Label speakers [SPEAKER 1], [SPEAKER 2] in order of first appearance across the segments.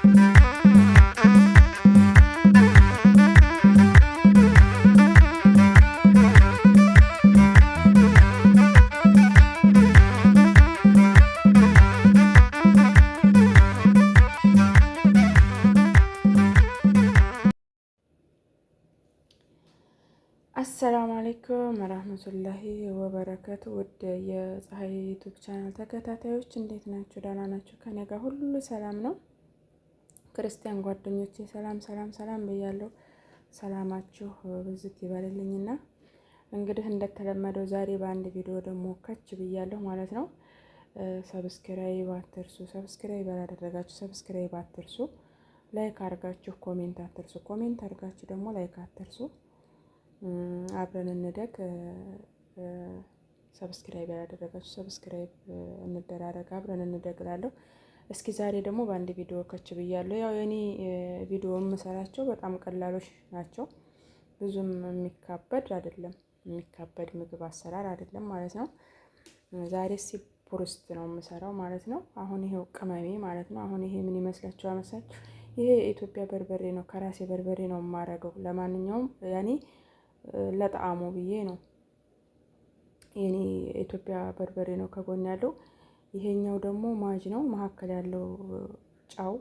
[SPEAKER 1] አሰላሙ አለይኩም ወራህመቱላሂ ወበረከቱ። ውድ የፀሐይ ዩቲዩብ ቻናል ተከታታዮች እንዴት ናችሁ? ደህና ናችሁ? ከኔ ጋር ሁሉ ሰላም ነው። ክርስቲያን ጓደኞቼ ሰላም ሰላም ብያለሁ። ሰላማችሁ ብዝት ይበልልኝና እንግዲህ እንደተለመደው ዛሬ በአንድ ቪዲዮ ደግሞ ከች ብያለሁ ማለት ነው። ሰብስክራይብ አትርሱ። ሰብስክራይብ ያላደረጋችሁ ሰብስክራይብ አትርሱ። ላይክ አድርጋችሁ ኮሜንት አትርሱ። ኮሜንት አድርጋችሁ ደግሞ ላይክ አትርሱ። አብረን እንደግ። ሰብስክራይብ ያላደረጋችሁ ሰብስክራይብ እንደራረግ፣ አብረን እንደግላለሁ። እስኪ ዛሬ ደግሞ በአንድ ቪዲዮ ከች ብያለሁ። ያው የኔ ቪዲዮ የምሰራቸው በጣም ቀላሎች ናቸው። ብዙም የሚካበድ አይደለም፣ የሚካበድ ምግብ አሰራር አይደለም ማለት ነው። ዛሬ ቡርስት ነው የምሰራው ማለት ነው። አሁን ይሄው ቅመሜ ማለት ነው። አሁን ይሄ ምን ይመስላችኋል መሰላችሁ? ይሄ የኢትዮጵያ በርበሬ ነው። ከራሴ በርበሬ ነው የማረገው። ለማንኛውም ያኔ ለጣዕሙ ብዬ ነው። የኔ ኢትዮጵያ በርበሬ ነው ከጎን ያለው። ይሄኛው ደግሞ ማጅ ነው። መካከል ያለው ጫው፣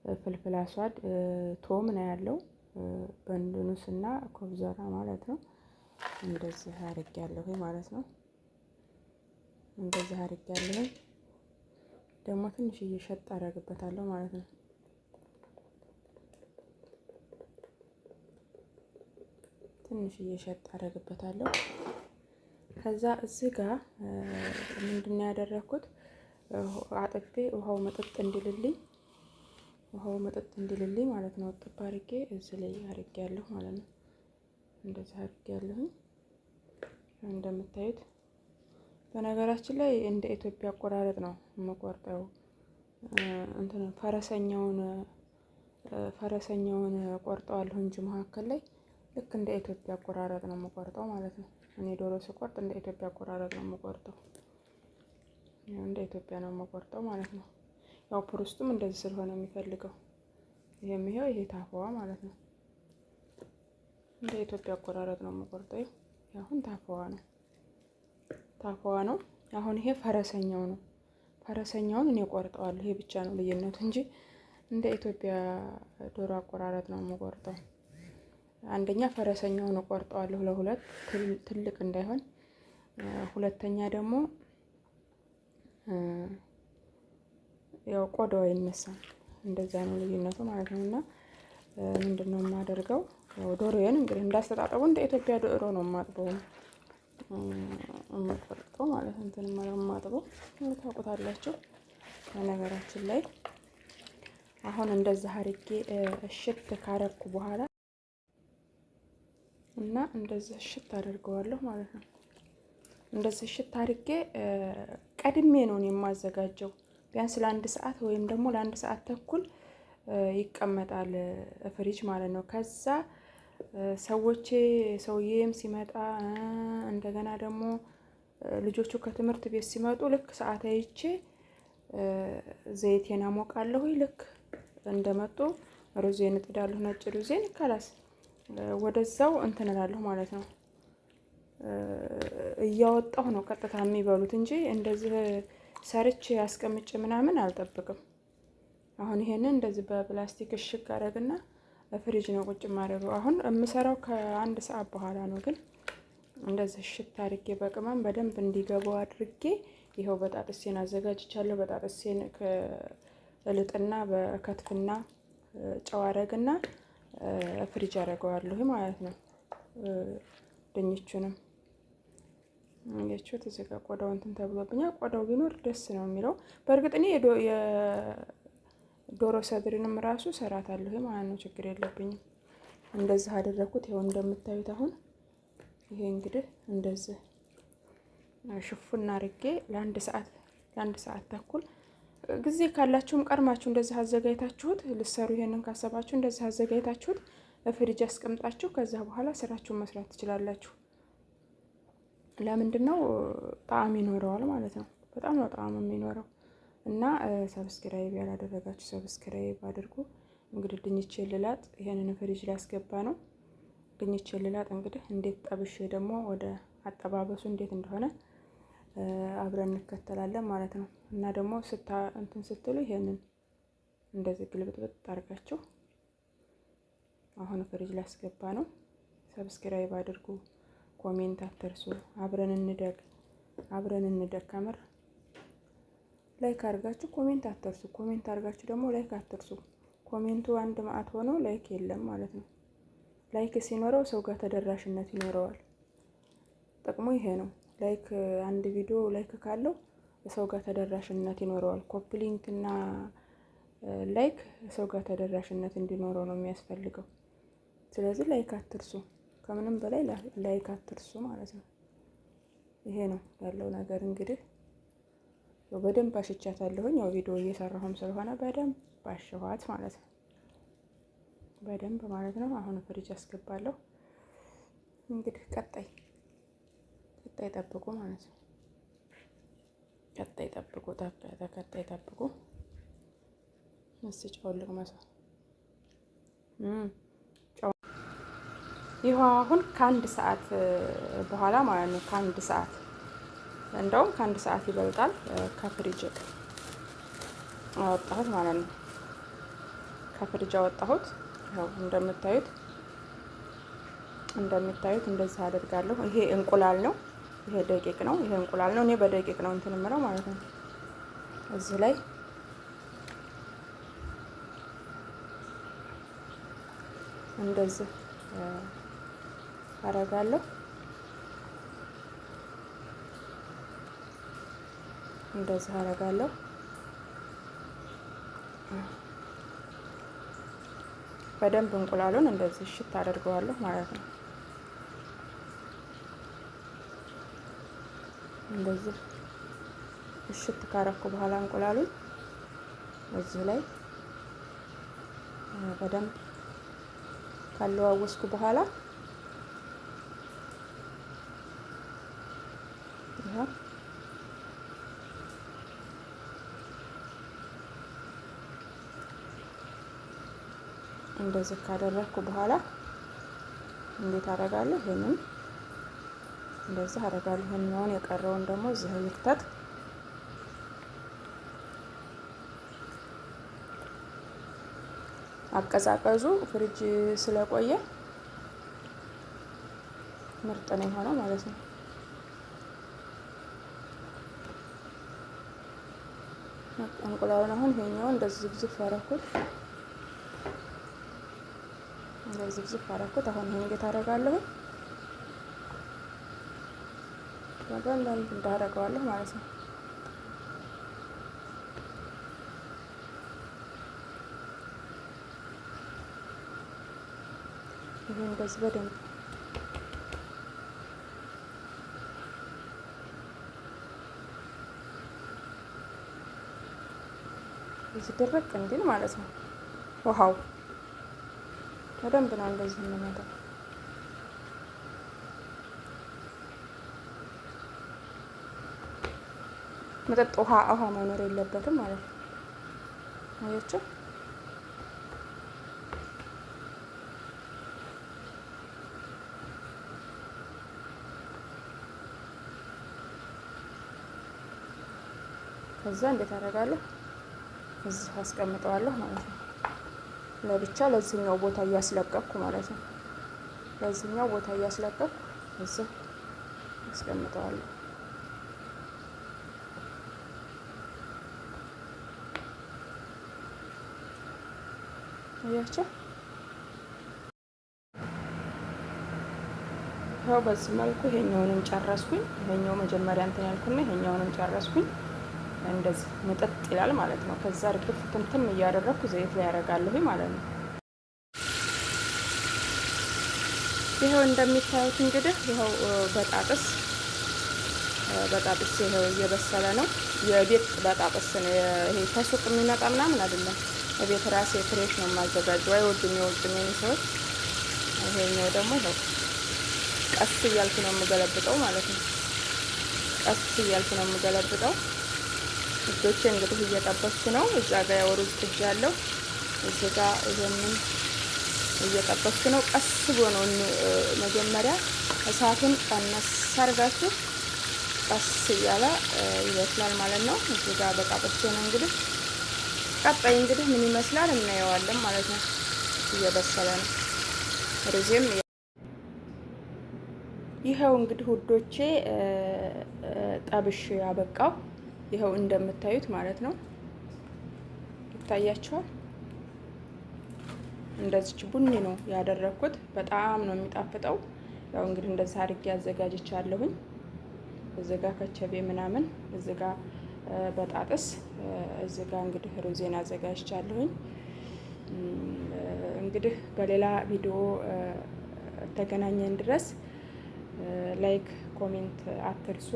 [SPEAKER 1] ፍልፍል አስዋድ፣ ቶም ነው ያለው። በንዱንስ እና ኮብዘራ ማለት ነው። እንደዚህ አድርጌያለሁ ማለት ነው። እንደዚህ አድርጌያለሁ። ደግሞ ትንሽ እየሸጣ አደርግበታለሁ ማለት ነው። ትንሽ እየሸጥ አደርግበታለሁ። ከዛ እዚህ ጋር ምንድነው ያደረኩት? አጥቤ ውሃው መጠጥ እንዲልልኝ ማለት ነው። ጥብ አድርጌ እዚህ ላይ አድርጌያለሁ ማለት ነው። እንደዚህ አድርጌያለሁ እንደምታዩት። በነገራችን ላይ እንደ ኢትዮጵያ አቆራረጥ ነው የምቆርጠው። እንትን ፈረሰኛውን ቆርጠዋለሁ እንጂ መካከል ላይ ልክ እንደ ኢትዮጵያ አቆራረጥ ነው የምቆርጠው ማለት ነው። እኔ ዶሮ ስቆርጥ እንደ ኢትዮጵያ አቆራረጥ ነው የምቆርጠው። እንደ ኢትዮጵያ ነው የምቆርጠው ማለት ነው። ያው ፕሩስቱም እንደዚህ ስለሆነ የሚፈልገው ይሄ ታፋዋ ማለት ነው። እንደ ኢትዮጵያ አቆራረጥ ነው የምቆርጠው። አሁን ታፋዋ ነው። አሁን ይሄ ፈረሰኛው ነው። ፈረሰኛውን እኔ ቆርጠዋለሁ። ይሄ ብቻ ነው ልዩነቱ እንጂ እንደ ኢትዮጵያ ዶሮ አቆራረጥ ነው የምቆርጠው። አንደኛ ፈረሰኛውን እቆርጠዋለሁ ለሁለት ትልቅ እንዳይሆን፣ ሁለተኛ ደግሞ ያው ቆዳው አይነሳም። እንደዛ ነው ልዩነቱ ማለት ነው። እና ምንድነው የማደርገው? ያው ዶሮዬን እንግዲህ እንዳስተጣጠቡ እንደ ኢትዮጵያ ዶሮ ነው የማጥበው የምቆርጠው ማለት ነው። እንትን የማጥበው ታውቁታላችሁ። በነገራችን ላይ አሁን እንደዛ አድርጌ እሽት ካረኩ በኋላ እና እንደዚህ እሽት አደርገዋለሁ ማለት ነው። እንደዚህ እሽት አድርጌ ቀድሜ ነው የማዘጋጀው። ቢያንስ ለአንድ ሰዓት ወይም ደግሞ ለአንድ ሰዓት ተኩል ይቀመጣል ፍሪጅ ማለት ነው። ከዛ ሰውዬም ሲመጣ እንደገና ደግሞ ልጆቹ ከትምህርት ቤት ሲመጡ ልክ ሰዓት አይቼ ዘይቴን አሞቃለሁ። ልክ እንደመጡ ሩዜን እጥዳለሁ። ነጭ ሩዜን ከላስ ወደዛው እንትን እላለሁ ማለት ነው። እያወጣሁ ነው ቀጥታ የሚበሉት እንጂ እንደዚህ ሰርቼ አስቀምጬ ምናምን አልጠብቅም። አሁን ይሄንን እንደዚህ በፕላስቲክ እሽግ አደርግና ፍሪጅ ነው ቁጭ ማድረገው። አሁን የምሰራው ከአንድ ሰዓት በኋላ ነው። ግን እንደዚህ እሽት አድርጌ በቅመም በደንብ እንዲገባው አድርጌ ይኸው በጣጥሴን አዘጋጅቻለሁ። በጣጥሴን እልጥና በከትፍና ጨው አደርግና ፍሪጅ አደርገዋለሁ ማለት ነው። ድንቹንም ያችሁት እዚህ ጋር ቆዳው እንትን ተብሎብኛል። ቆዳው ቢኖር ደስ ነው የሚለው። በእርግጥ እኔ ዶሮ ሰድርንም ራሱ ሰራታለሁ ማለት ነው። ችግር የለብኝም። እንደዚህ አደረኩት። ይኸው እንደምታዩት አሁን ይሄ እንግዲህ እንደዚህ ሽፉና አድርጌ ለአንድ ሰዓት ተኩል ጊዜ ካላችሁም ቀድማችሁ እንደዚህ አዘጋጅታችሁት ልሰሩ ይሄንን ካሰባችሁ እንደዚህ አዘጋጅታችሁት ፍሪጅ አስቀምጣችሁ ከዛ በኋላ ስራችሁን መስራት ትችላላችሁ። ለምንድነው? ጣዕም ይኖረዋል ማለት ነው። በጣም ነው ጣዕም የሚኖረው። እና ሰብስክራይብ ያላደረጋችሁ ሰብስክራይብ አድርጉ። እንግዲህ ድንች ልላጥ ይሄንን ፍሪጅ ላስገባ ነው። ድንች ልላጥ እንግዲህ እንዴት ጠብሼ ደግሞ ወደ አጠባበሱ እንዴት እንደሆነ አብረን እንከተላለን ማለት ነው። እና ደግሞ እንትን ስትሉ ይሄንን እንደዚህ ግልብጥብጥ አድርጋችሁ አሁን ፍሪጅ ላስገባ ነው። ሰብስክራይብ አድርጉ፣ ኮሜንት አትርሱ። አብረን እንደግ ከምር ላይክ አድርጋችሁ ኮሜንት አትርሱ። ኮሜንት አድርጋችሁ ደግሞ ላይክ አትርሱ። ኮሜንቱ አንድ ማዕት ሆኖ ላይክ የለም ማለት ነው። ላይክ ሲኖረው ሰው ጋር ተደራሽነት ይኖረዋል። ጥቅሙ ይሄ ነው። ላይክ አንድ ቪዲዮ ላይክ ካለው ሰው ጋር ተደራሽነት ይኖረዋል። ኮፒ ሊንክ እና ላይክ ሰው ጋር ተደራሽነት እንዲኖረው ነው የሚያስፈልገው። ስለዚህ ላይክ አትርሱ። ከምንም በላይ ላይክ አትርሱ ማለት ነው። ይሄ ነው ያለው ነገር። እንግዲህ በደንብ አሽቻታለሁኝ። ያው ቪዲዮ እየሰራሁም ስለሆነ በደንብ አሸኋት ማለት ነው። በደንብ ማለት ነው። አሁን ፍሪጅ አስገባለሁ። እንግዲህ ቀጣይ ጠብቁ ማለት ነው። ቀጣይ ጠብቁ። መስጭ ፈልግ መሰል ይኸው አሁን ከአንድ ሰዓት በኋላ ማለት ነው። ከአንድ ሰዓት እንደውም ከአንድ ሰዓት ይበልጣል። ከፍሪጅ አወጣሁት ማለት ነው። ከፍሪጅ አወጣሁት። ያው እንደምታዩት እንደዚህ አደርጋለሁ። ይሄ እንቁላል ነው። ይሄ ደቂቅ ነው። ይሄ እንቁላል ነው። እኔ በደቂቅ ነው እንትን የምለው ማለት ነው። እዚህ ላይ እንደዚህ አረጋለሁ። እንደዚህ አረጋለሁ። በደንብ እንቁላሉን እንደዚህ እሽት አደርገዋለሁ ማለት ነው። እንደዚህ እሽት ካረኩ በኋላ እንቁላሉን እዚህ ላይ በደንብ ካለዋወስኩ በኋላ እንደዚህ ካደረኩ በኋላ እንዴት አደርጋለሁ? ይሄንን እንደዚህ አደርጋለሁ። ይሄንን የቀረውን ደግሞ እዚህ ልክተት። አቀዛቀዙ ፍሪጅ ስለቆየ ምርጥ ነው የሆነው ማለት ነው። እንቁላሉን አሁን ይሄኛውን እንደዚህ ዝብዝፍ አደረኩት። እንደዚህ ዝብዝፍ አደረኩት። አሁን ይሄን እንዴት አደርጋለሁ? በደንብ እንዳደርገዋለሁ ማለት ነው። ይሄ እንደዚህ በደንብ እዚህ ድርቅ እንዲል ማለት ነው። ውሃው በደንብ ነው እንደዚህ የምንመታው። መጠጥ ውሃ መኖር የለበትም ማለት ነው። አያችሁ? ከዛ እንዴት አደርጋለሁ? እዚህ አስቀምጠዋለሁ ማለት ነው። ለብቻ ለዚህኛው ቦታ እያስለቀቅኩ ማለት ነው። ለዚህኛው ቦታ እያስለቀቅኩ እዚህ አስቀምጠዋለሁ። አያችሁ? ያው በዚህ መልኩ ይሄኛውንም ጨረስኩኝ። ይሄኛው መጀመሪያ እንትን ያልኩና ይሄኛውንም ጨረስኩኝ። እንደዚህ ምጥጥ ይላል ማለት ነው። ከዛ እርግፍ ትንትን እያደረኩ ዘይት ላይ ያደርጋለሁ ማለት ነው። ይሄው እንደሚታዩት እንግዲህ ይሄው በጣጥስ ይሄው እየበሰለ ነው። የቤት በጣጥስ ነው። ይሄ ከሱቅ የሚመጣ ምናምን አይደለም። የቤት ራሴ ፍሬሽ ነው የማዘጋጀው። አይወዱም የውጭም ሰዎች። ይሄኛው ደግሞ ይሄው ቀስ እያልኩ ነው የምገለብጠው ማለት ነው። ቀስ እያልኩ ነው የምገለብጠው። እጆቼ እንግዲህ እየጠበስኩ ነው። እዛ ጋር ያው ሩዝ ጥጃለሁ። እዚህ ጋር ይሄንን እየጠበስኩ ነው። ቀስ ብሎ ነው መጀመሪያ እሳቱን ቀነስ አድርጋችሁ ቀስ እያለ ይበስላል ማለት ነው። እዚህ ጋር በቃ ጥብሴ ነው እንግዲህ። ቀጣይ እንግዲህ ምን ይመስላል እናየዋለን ማለት ነው። እየበሰለ ነው ሩዜም። ይኸው እንግዲህ ውዶቼ ጠብሽ ያበቃው ይኸው እንደምታዩት ማለት ነው። ይታያችኋል። እንደዚች ቡኒ ነው ያደረኩት። በጣም ነው የሚጣፍጠው። ያው እንግዲህ እንደዛ አድርጌ አዘጋጅቻለሁኝ። እዚህ ጋር ከቸቤ ምናምን፣ እዚህ ጋር በጣጥስ፣ እዚህ ጋር እንግዲህ ሩዜን አዘጋጅቻለሁኝ። እንግዲህ በሌላ ቪዲዮ ተገናኘን ድረስ ላይክ ኮሜንት አትርሱ።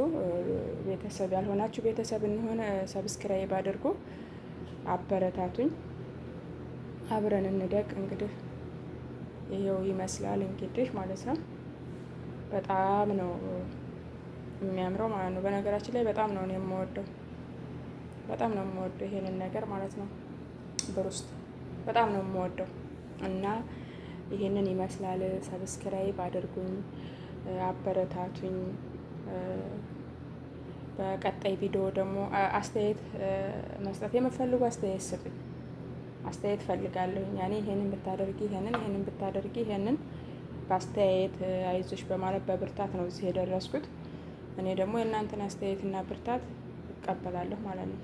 [SPEAKER 1] ቤተሰብ ያልሆናችሁ ቤተሰብ እንሆን ሰብስክራይብ አድርጉ፣ አበረታቱኝ፣ አብረን እንደግ። እንግዲህ ይሄው ይመስላል እንግዲህ ማለት ነው። በጣም ነው የሚያምረው ማለት ነው። በነገራችን ላይ በጣም ነው የምወደው፣ በጣም ነው የምወደው ይሄንን ነገር ማለት ነው። ብሩስት በጣም ነው የምወደው እና ይሄንን ይመስላል። ሰብስክራይብ አድርጉኝ፣ አበረታቱኝ። በቀጣይ ቪዲዮ ደግሞ አስተያየት መስጠት የምፈልጉ አስተያየት ስጡኝ። አስተያየት ፈልጋለሁ። ያኔ ይሄንን ብታደርጊ ይሄንን ብታደርጊ ይሄንን በአስተያየት አይዞሽ በማለት በብርታት ነው እዚህ የደረስኩት። እኔ ደግሞ የእናንተን አስተያየትና ብርታት እቀበላለሁ ማለት ነው።